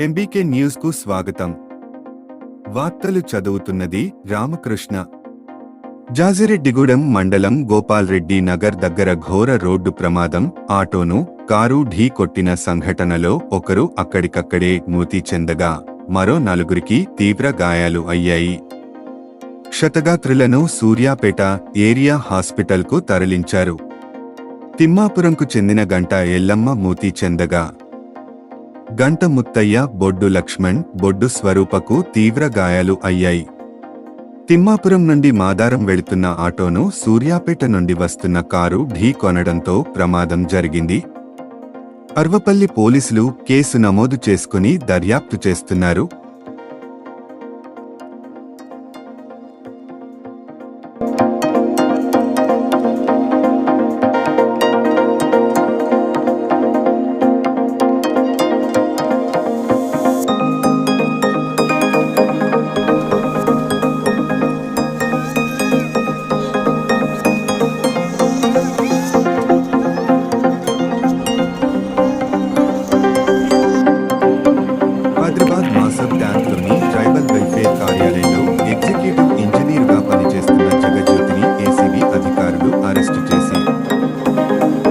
MBK news కు స్వాగతం. వార్తలు చదువుతున్నది రామకృష్ణ. జాజిరెడ్డిగూడెం మండలం గోపాల్రెడ్డి నగర్ దగ్గర ఘోర రోడ్డు ప్రమాదం. ఆటోను కారు ఢీ కొట్టిన సంఘటనలో ఒకరు అక్కడికక్కడే మృతి చెందగా మరో నలుగురికి తీవ్ర గాయాలు అయ్యాయి. క్షతగాత్రులను సూర్యాపేట ఏరియా హాస్పిటల్కు తరలించారు. తిమ్మాపురంకు చెందిన గంట ఎల్లమ్మ మృతి చెందగా గంట ముత్తయ్య, బొడ్డు లక్ష్మణ్, బొడ్డు స్వరూపకు తీవ్ర గాయాలు అయ్యాయి. తిమ్మాపురం నుండి మాదారం వెళుతున్న ఆటోను సూర్యాపేట నుండి వస్తున్న కారు ఢీ కొనడంతో ప్రమాదం జరిగింది. అర్వపల్లి పోలీసులు కేసు నమోదు చేసుకుని దర్యాప్తు చేస్తున్నారు. హైదరాబాద్ మాసబ్ ట్యాంక్లోని ట్రైబల్ వెల్ఫేర్ కార్యాలయంలో ఎగ్జిక్యూటివ్ ఇంజనీర్గా పనిచేస్తున్న జగజ్యోతిని ఏసీబీ అధికారులు అరెస్టు చేసి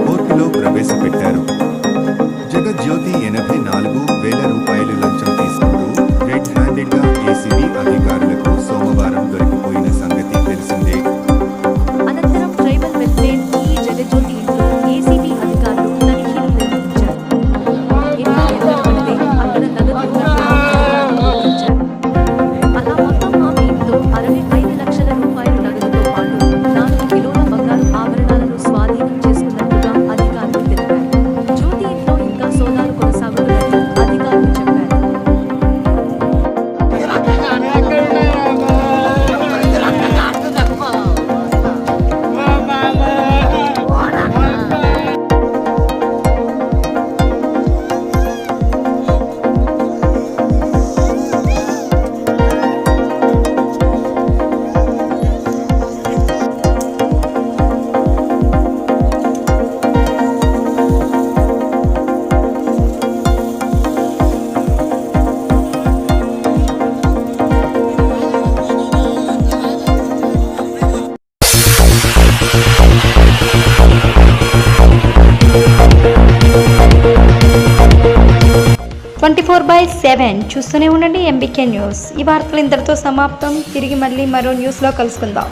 కోర్టులో ప్రవేశపెట్టారు. జగజ్యోతి 84,000 రూపాయలు లంచం తీసుకుంటూ రెడ్ హ్యాండెడ్గా ఏసీబీ అధికారులకు సోమవారం దొరికిపోయిన సంగతి తెలిసిందే. అనంతరం ట్రైబల్ వెల్ఫేర్ జగజ్యోతి ఇంట్లో ఏసీబీ అధికారులు తనిఖీలు నిర్వహించారు. ఇంట్లో ఎవరికంటే అక్కడ నగదు అలా మొత్తం ఆమె ఇంట్లో 65 లక్షల రూపాయల నగదుతో పాటు 4 కిలోల బంగారు ఆభరణాలను స్వాధీనం చేసుకున్నట్లుగా అధికారులు తెలిపారు. జ్యోతి ఇంట్లో ఇంకా సోదాలు కొనసాగుతున్నట్లు అధికారులు చెప్పారు. "24/7" చూస్తూనే ఉండండి ఎంబీకే న్యూస్. ఈ వార్తలు ఇంతటితో సమాప్తం. తిరిగి మళ్ళీ మరో న్యూస్లో కలుసుకుందాం.